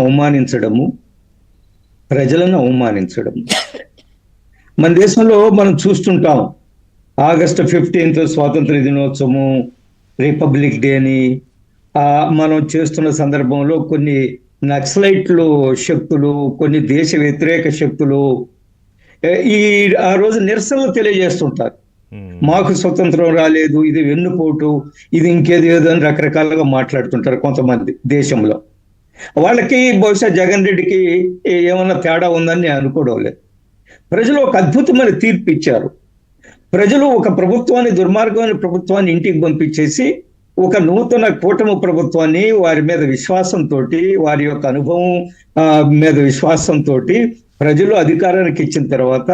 అవమానించడము, ప్రజలను అవమానించడము. మన దేశంలో మనం చూస్తుంటాం, ఆగస్టు 15 స్వాతంత్ర దినోత్సవము, రిపబ్లిక్ డే అని మనం చేస్తున్న సందర్భంలో కొన్ని నక్సలైట్లు శక్తులు, కొన్ని దేశ వ్యతిరేక శక్తులు ఈ ఆ రోజు నిరసనలు తెలియజేస్తుంటారు. మాకు స్వతంత్రం రాలేదు, ఇది వెన్నుపోటు, ఇది ఇంకేది ఏదో అని రకరకాలుగా మాట్లాడుతుంటారు కొంతమంది దేశంలో. వాళ్ళకి బహుశా జగన్ రెడ్డికి ఏమన్నా తేడా ఉందని నేను అనుకోవడం లేదు. ప్రజలు ఒక అద్భుతమైన తీర్పు ఇచ్చారు. ప్రజలు ఒక ప్రభుత్వాన్ని, దుర్మార్గమైన ప్రభుత్వాన్ని ఇంటికి పంపించేసి ఒక నూతన కూటమి ప్రభుత్వాన్ని వారి మీద విశ్వాసంతో, వారి యొక్క అనుభవం మీద విశ్వాసంతో ప్రజలు అధికారానికి ఇచ్చిన తర్వాత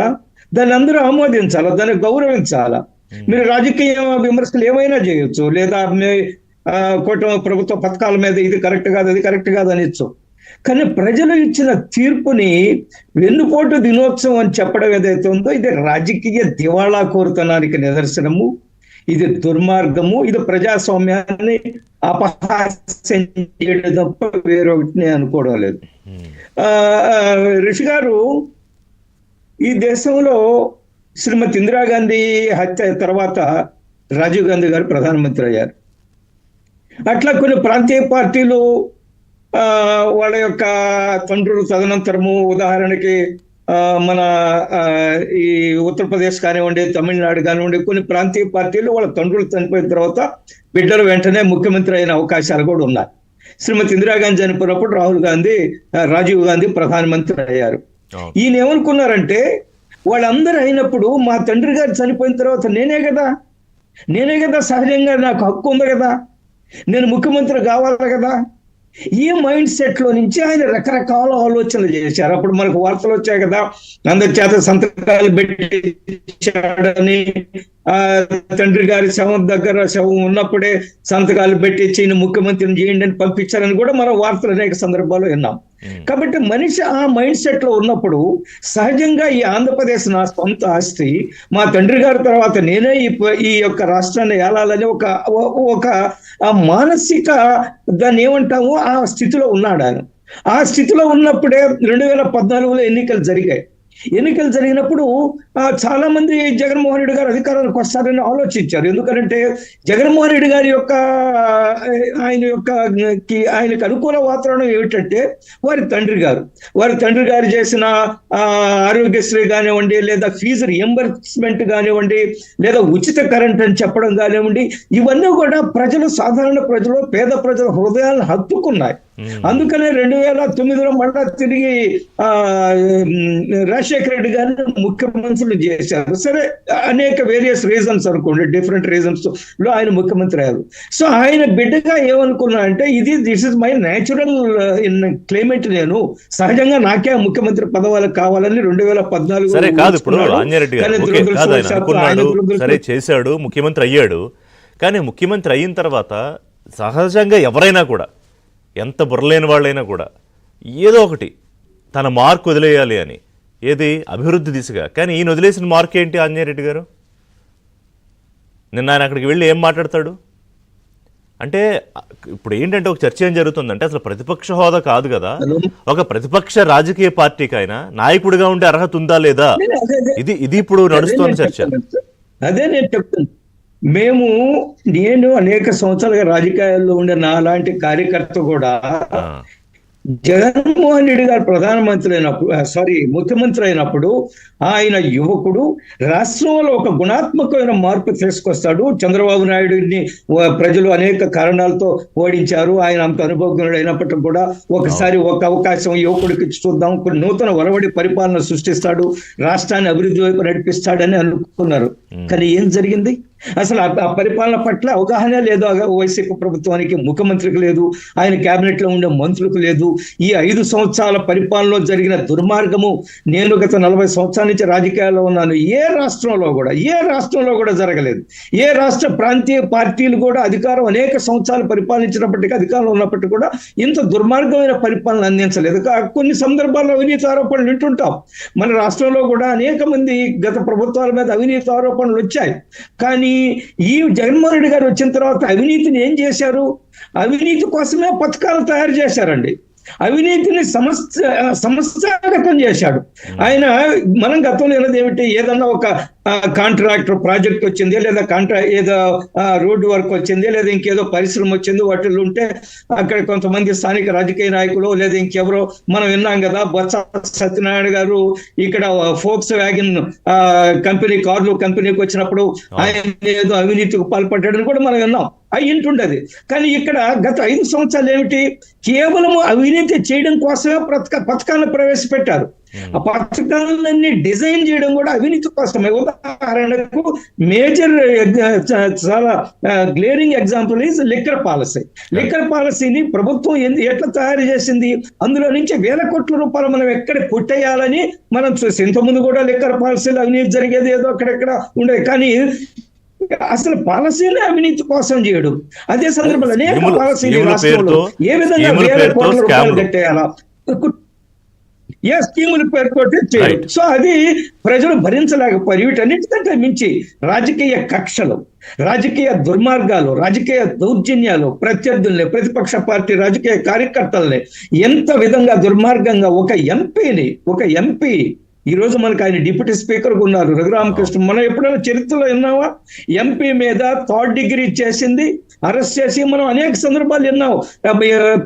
దాన్ని అందరూ ఆమోదించాలా, దాన్ని గౌరవించాలా. మీరు రాజకీయ విమర్శలు ఏమైనా చేయొచ్చు, లేదా కూటమి ప్రభుత్వ పథకాల మీద ఇది కరెక్ట్ కాదు, అది కరెక్ట్ కాదు అనొచ్చు. కానీ ప్రజలు ఇచ్చిన తీర్పుని వెన్నుపోటు దినోత్సవం అని చెప్పడం ఏదైతే ఉందో, ఇది రాజకీయ దివాళా కోరుతనానికి నిదర్శనము, ఇది దుర్మార్గము, ఇది ప్రజాస్వామ్యాన్ని అపహాస్యం చేయడం తప్ప వేరొకటి అనుకోవడం లేదు. రిషి గారు, ఈ దేశంలో శ్రీమతి ఇందిరాగాంధీ హత్య తర్వాత రాజీవ్ గాంధీ గారు ప్రధానమంత్రి అయ్యారు. అట్లా కొన్ని ప్రాంతీయ పార్టీలు వాళ్ళ యొక్క తండ్రులు తదనంతరము, ఉదాహరణకి మన ఈ ఉత్తరప్రదేశ్ కానివ్వండి, తమిళనాడు కానివ్వండి, కొన్ని ప్రాంతీయ పార్టీలు వాళ్ళ తండ్రులు చనిపోయిన తర్వాత బిడ్డలు వెంటనే ముఖ్యమంత్రి అయిన అవకాశాలు కూడా ఉన్నాయి. శ్రీమతి ఇందిరాగాంధీ చనిపోయినప్పుడు రాజీవ్ గాంధీ ప్రధానమంత్రి అయ్యారు. ఈయన ఏమనుకున్నారంటే, వాళ్ళందరూ అయినప్పుడు మా తండ్రి గారు చనిపోయిన తర్వాత నేనే కదా సహజంగా నాకు హక్కు ఉంది కదా, నేను ముఖ్యమంత్రి కావాలి కదా. ఈ మైండ్ సెట్ లో నుంచి ఆయన రకరకాల ఆలోచనలు చేశారు. అప్పుడు మనకు వార్తలు వచ్చాయి కదా, అందరి చేత సంతకాలు పెట్టించాడని, తండ్రి గారి శవం ఉన్నప్పుడే సంతకాలు పెట్టించి ఈయన ముఖ్యమంత్రిని చేయండి అని పంపించారని కూడా మనం వార్తలు అనేక సందర్భాల్లో విన్నాం. కాబట్టి మనిషి ఆ మైండ్ సెట్ లో ఉన్నప్పుడు సహజంగా ఈ ఆంధ్రప్రదేశ్ నా సొంత ఆస్తి, మా తండ్రి గారి తర్వాత నేనే ఈ యొక్క రాష్ట్రాన్ని ఏలాలని ఒక మానసిక, దాన్ని ఏమంటాము, ఆ స్థితిలో ఉన్నాడు ఆయన. ఆ స్థితిలో ఉన్నప్పుడే 2014లో ఎన్నికలు జరిగినప్పుడు చాలా మంది జగన్మోహన్ రెడ్డి గారు అధికారానికి వస్తారని ఆలోచించారు. ఎందుకంటే జగన్మోహన్ రెడ్డి గారి యొక్క ఆయనకు అనుకూల వాతావరణం ఏమిటంటే, వారి తండ్రి గారు చేసిన ఆరోగ్యశ్రీ కానివ్వండి, లేదా ఫీజు రియంబర్స్మెంట్ కానివ్వండి, లేదా ఉచిత కరెంట్ అని చెప్పడం కానివ్వండి, ఇవన్నీ కూడా సాధారణ ప్రజలు, పేద ప్రజల హృదయాలను హత్తుకున్నాయి. అందుకనే 2009లో మళ్ళా తిరిగి రాజశేఖర రెడ్డి గారిని ముఖ్యమంత్రులు చేశారు. సరే, అనేక వేరియస్ రీజన్స్ అనుకోండి, డిఫరెంట్ రీజన్స్ లో ఆయన ముఖ్యమంత్రి అయ్యారు. సో ఆయన బిడ్డగా ఏమనుకున్నా అంటే, this is my natural climate, నేను సహజంగా నాకే ముఖ్యమంత్రి పదవులు కావాలని 2014 చేశాడు, ముఖ్యమంత్రి అయ్యాడు. కానీ ముఖ్యమంత్రి అయిన తర్వాత సహజంగా ఎవరైనా కూడా, ఎంత బుర్రలేని వాళ్ళైనా కూడా ఏదో ఒకటి తన మార్క్ వదిలేయాలి అని, ఏది అభివృద్ధి దిశగా. కానీ ఈయన వదిలేసిన మార్క్ ఏంటి ఆంజనేయ రెడ్డి గారు? నిన్న ఆయన అక్కడికి వెళ్ళి ఏం మాట్లాడతాడు అంటే, ఇప్పుడు ఏంటంటే ఒక చర్చ ఏం జరుగుతుందంటే, అసలు ప్రతిపక్ష హోదా కాదు కదా, ఒక ప్రతిపక్ష రాజకీయ పార్టీకి అయినా నాయకుడిగా ఉండే అర్హత ఉందా లేదా, ఇది ఇప్పుడు నడుస్తున్న చర్చ. అదే నేను చెప్తాను. నేను అనేక సంవత్సరాలుగా రాజకీయాల్లో ఉండే నాలాంటి కార్యకర్త కూడా జగన్మోహన్ రెడ్డి గారు ముఖ్యమంత్రి అయినప్పుడు ఆయన యువకుడు, రాష్ట్రంలో ఒక గుణాత్మకమైన మార్పు తీసుకొస్తాడు. చంద్రబాబు నాయుడిని ప్రజలు అనేక కారణాలతో ఓడించారు. ఆయన అంత అనుభవజ్ఞుడు అయినప్పటికీ కూడా ఒకసారి ఒక అవకాశం యువకుడికి చూద్దాం, నూతన ఒరవడి పరిపాలన సృష్టిస్తాడు, రాష్ట్రాన్ని అభివృద్ధి వైపు నడిపిస్తాడని అనుకున్నారు. కానీ ఏం జరిగింది? అసలు ఆ పరిపాలన పట్ల అవగాహన లేదు వైసీపీ ప్రభుత్వానికి, ముఖ్యమంత్రికి లేదు, ఆయన కేబినెట్ లో ఉండే మంత్రులకు లేదు. ఈ 5 సంవత్సరాల పరిపాలనలో జరిగిన దుర్మార్గము, నేను గత 40 సంవత్సరాల నుంచి రాజకీయాల్లో ఉన్నాను, ఏ రాష్ట్రంలో కూడా జరగలేదు. ఏ రాష్ట్ర ప్రాంతీయ పార్టీలు కూడా అధికారం అనేక సంవత్సరాలు పరిపాలించినప్పటికీ, అధికారంలో ఉన్నప్పటికీ కూడా ఇంత దుర్మార్గమైన పరిపాలన అందించలేదు. కొన్ని సందర్భాల్లో అవినీతి ఆరోపణలు వింటుంటాం. మన రాష్ట్రంలో కూడా అనేక మంది గత ప్రభుత్వాల మీద అవినీతి ఆరోపణలు వచ్చాయి. కానీ ఈ జగన్మోహన్ రెడ్డి గారు వచ్చిన తర్వాత అవినీతిని ఏం చేశారు? అవినీతి కోసమే పథకాలు తయారు చేశారండి. అవినీతిని సమస్యాగతం చేశాడు ఆయన. మనం గతంలో ఏది ఏమిటి, ఏదన్నా ఒక కాంట్రాక్టర్ ప్రాజెక్ట్ వచ్చింది, లేదా ఏదో రోడ్డు వర్క్ వచ్చింది, లేదా ఇంకేదో పరిశ్రమ వచ్చింది, వాటిల్లో ఉంటే అక్కడ కొంతమంది స్థానిక రాజకీయ నాయకులు లేదా ఇంకెవరో, మనం విన్నాం కదా బొత్స సత్యనారాయణ గారు ఇక్కడ ఫోక్స్ వ్యాగన్ కంపెనీ కార్లు కంపెనీకి వచ్చినప్పుడు ఆయన ఏదో అవినీతికి పాల్పడ్డాడని కూడా మనం విన్నాం. అయ్యింటుండదు. కానీ ఇక్కడ గత 5 సంవత్సరాలు ఏమిటి, కేవలం అవినీతి చేయడం కోసమే పథకాలను ప్రవేశపెట్టారు. ఆ పథకాలన్నీ డిజైన్ చేయడం కూడా అవినీతి కోసమే. ఉదాహరణకు మేజర్ చాలా glaring example is liquor policy. Liquor పాలసీని ప్రభుత్వం ఎట్లా తయారు చేసింది, అందులో నుంచి వేల కోట్ల రూపాయలు మనం ఎక్కడ కొట్టేయాలని మనం చూసి, ఇంతకుముందు కూడా లిక్కర్ పాలసీలు అవినీతి జరిగేది ఏదో అక్కడెక్కడ ఉండేది. కానీ అసలు పాలసీని అవినీతి కోసం చేయడం, అదే సందర్భంలో అనేక పాలసీలు రాష్ట్రంలో ఏ విధంగా వేల కోట్ల రూపాయలు కట్టేయాలా, స్కీముల పేరుతోటి చేయడం. సో అది ప్రజలు భరించలేకపోయారు. వీటన్నిటికంటే మించి రాజకీయ కక్షలు, రాజకీయ దుర్మార్గాలు, రాజకీయ దౌర్జన్యాలు, ప్రత్యర్థుల్ని, ప్రతిపక్ష పార్టీ రాజకీయ కార్యకర్తల్ని ఎంత విధంగా దుర్మార్గంగా ఒక ఎంపీ ఈ రోజు మనకు ఆయన డిప్యూటీ స్పీకర్ ఉన్నారు రఘురామకృష్ణ. మనం ఎప్పుడైనా చరిత్రలో విన్నావా? ఎంపీ మీద 3rd డిగ్రీ చేసింది, అరెస్ట్ చేసి మనం అనేక సందర్భాలు విన్నాం.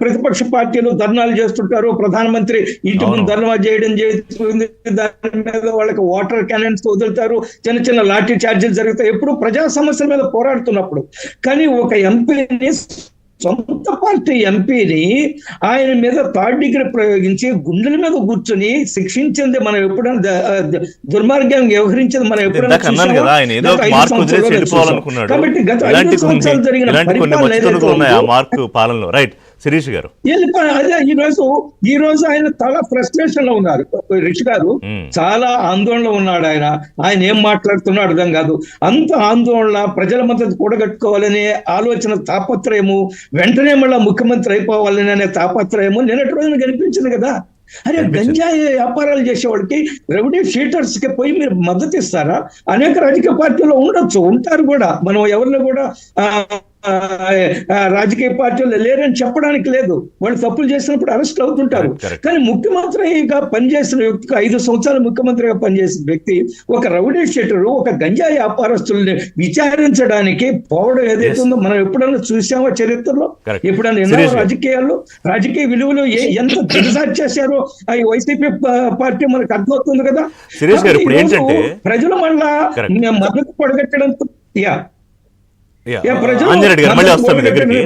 ప్రతిపక్ష పార్టీలు ధర్నాలు చేస్తుంటారు, ప్రధానమంత్రి ఇంటి ముందు ధర్నా చేయడం జరుగుతుంది, దాని మీద వాళ్ళకి వాటర్ క్యానన్స్ వదులుతారు, చిన్న చిన్న లాఠీ చార్జీలు జరుగుతాయి ఎప్పుడు ప్రజా సమస్యల మీద పోరాడుతున్నప్పుడు. కానీ ఒక ఎంపీని, సొంత పార్టీ ఎంపీని ఆయన మీద 3rd డిగ్రీ ప్రయోగించి గుండెల మీద కూర్చొని శిక్షించింది మనం ఎప్పుడైనా, దుర్మార్గంగా వ్యవహరించింది మనం ఎప్పుడైనా. కాబట్టి గత 5 సంవత్సరాలు జరిగిన పాలనలో రైట్ శిరీష్ గారు, అదే ఈ రోజు ఆయన చాలా ఫ్రస్ట్రేషన్ లో ఉన్నారు. రిషి గారు చాలా ఆందోళన ఉన్నాడు. ఆయన ఏం మాట్లాడుతున్నాడు అర్థం కాదు. అంత ఆందోళన, ప్రజల మద్దతు కూడగట్టుకోవాలనే ఆలోచన, తాపత్రయము, వెంటనే మళ్ళీ ముఖ్యమంత్రి అయిపోవాలని అనే తాపత్రయము నిన్నటి రోజున కనిపించింది కదా. అరే గంజాయి వ్యాపారాలు చేసేవాడికి, రెవెన్యూ షీటర్స్ కి పోయి మీరు మద్దతు ఇస్తారా? అనేక రాజకీయ పార్టీలో ఉంటారు కూడా, మనం ఎవరిని కూడా రాజకీయ పార్టీలు లేరని చెప్పడానికి లేదు. వాళ్ళు తప్పులు చేసినప్పుడు అరెస్ట్ అవుతుంటారు. కానీ ముఖ్యమంత్రిగా పనిచేసిన వ్యక్తికి, 5 సంవత్సరాలు ముఖ్యమంత్రిగా పనిచేసిన వ్యక్తి ఒక రౌడీ షీటరు, ఒక గంజాయి వ్యాపారస్తుల్ని విచారించడానికి పోవడం ఏదైతే ఉందో మనం ఎప్పుడైనా చూసామో చరిత్రలో? ఎప్పుడైనా ఎన్నో రాజకీయాల్లో రాజకీయ విలువలు ఎంత దిగజారు చేశారో ఈ వైసీపీ పార్టీ మనకు అర్థమవుతుంది కదా. ప్రజలు మళ్ళా మద్దతు పొడగట్టడం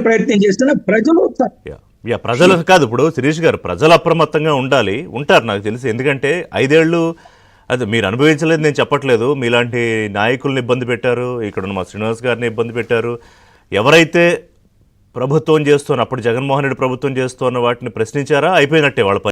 ప్రయత్నం చేస్తున్న ప్రజలు కాదు. ఇప్పుడు శిరీష్ గారు, ప్రజలు అప్రమత్తంగా ఉంటారు నాకు తెలిసి. ఎందుకంటే 5 ఏళ్ళు అది మీరు అనుభవించలేదు నేను చెప్పట్లేదు, మీలాంటి నాయకుల్ని ఇబ్బంది పెట్టారు, ఇక్కడ మా శ్రీనివాస్ గారిని ఇబ్బంది పెట్టారు. ఎవరైతే ప్రభుత్వం చేస్తున్న, అప్పుడు జగన్మోహన్ రెడ్డి ప్రభుత్వం చేస్తున్న వాటిని ప్రశ్నించారా, అయిపోయినట్టే వాళ్ళ